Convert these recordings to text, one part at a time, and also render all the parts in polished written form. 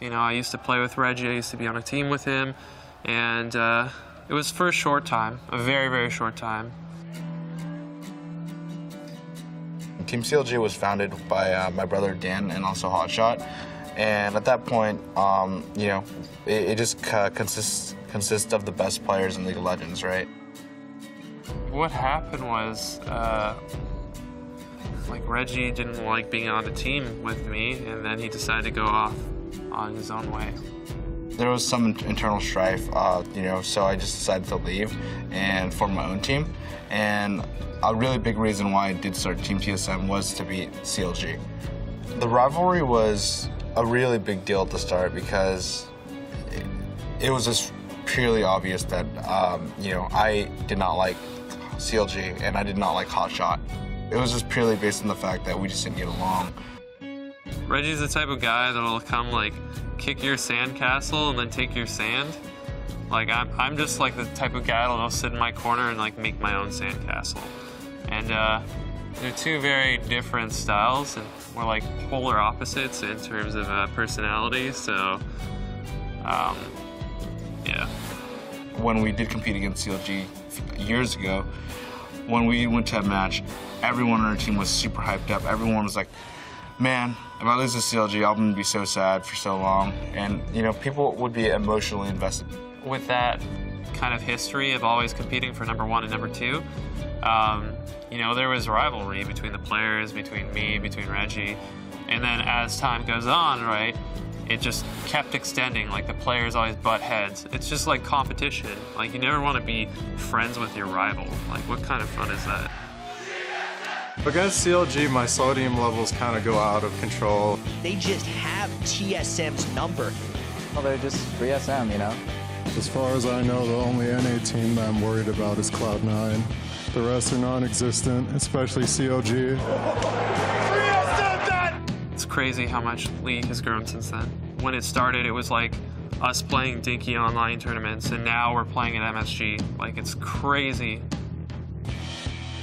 You know, I used to play with Reggie, I used to be on a team with him, and it was for a short time, a very, very short time. Team CLG was founded by my brother Dan and also HotShot, and at that point, you know, it just consists of the best players in League of Legends, right? What happened was, like Reggie didn't like being on the team with me, and then he decided to go off on his own way. There was some internal strife, you know, so I just decided to leave and form my own team. And a really big reason why I did start Team TSM was to beat CLG. The rivalry was a really big deal to start because it was just purely obvious that, you know, I did not like CLG and I did not like HotShot. It was just purely based on the fact that we just didn't get along. Reggie's the type of guy that'll come like kick your sandcastle and then take your sand. Like I'm just like the type of guy that'll sit in my corner and like make my own sandcastle. And they're two very different styles, and we're like polar opposites in terms of personality. So, yeah. When we did compete against CLG years ago, when we went to a match, everyone on our team was super hyped up. Everyone was like, man, if I lose to CLG, I'm gonna be so sad for so long. And, you know, people would be emotionally invested. With that kind of history of always competing for #1 and #2, you know, there was rivalry between the players, between me, between Reggie. And then as time goes on, right, it just kept extending. Like the players always butt heads. It's just like competition. Like you never want to be friends with your rival. Like what kind of fun is that? Against CLG, my sodium levels kind of go out of control. They just have TSM's number. Well, they're just 3SM, you know? As far as I know, the only NA team that I'm worried about is Cloud9. The rest are non-existent, especially CLG. It's crazy how much League has grown since then. When it started, it was like us playing dinky online tournaments, and now we're playing at MSG. Like, it's crazy.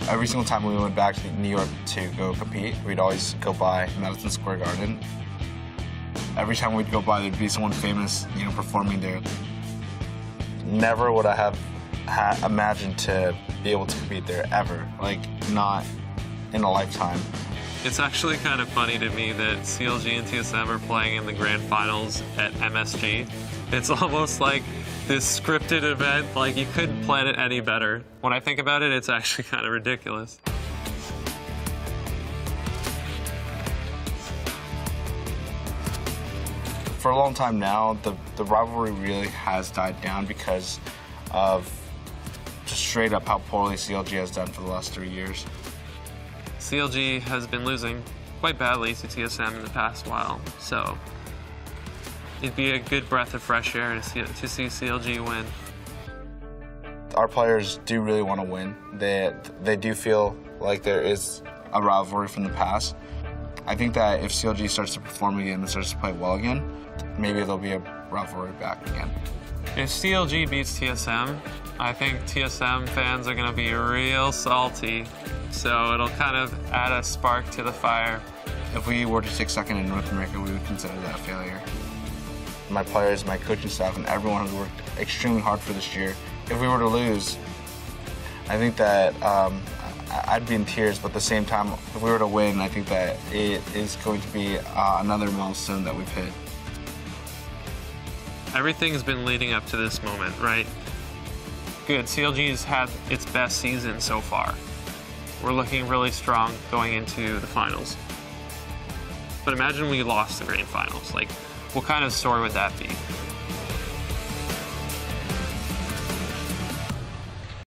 Every single time we went back to New York to go compete, we'd always go by Madison Square Garden. Every time we'd go by, there'd be someone famous, you know, performing there. Never would I have imagined to be able to compete there, ever. Like, not in a lifetime. It's actually kind of funny to me that CLG and TSM are playing in the grand finals at MSG. It's almost like this scripted event, like you couldn't plan it any better. When I think about it, it's actually kind of ridiculous. For a long time now, the rivalry really has died down because of just straight up how poorly CLG has done for the last 3 years. CLG has been losing quite badly to TSM in the past while, so it'd be a good breath of fresh air to see CLG win. Our players do really want to win. They do feel like there is a rivalry from the past. I think that if CLG starts to perform again and starts to play well again, maybe there'll be a rivalry back again. If CLG beats TSM, I think TSM fans are going to be real salty, so it'll kind of add a spark to the fire. If we were to take second in North America, we would consider that a failure. My players, my coaching staff, and everyone has worked extremely hard for this year. If we were to lose, I think that I'd be in tears, but at the same time, if we were to win, I think that it is going to be another milestone that we've hit. Everything's been leading up to this moment, right? Good, CLG's had its best season so far. We're looking really strong going into the finals. But imagine we lost the grand finals. Like, what kind of story would that be?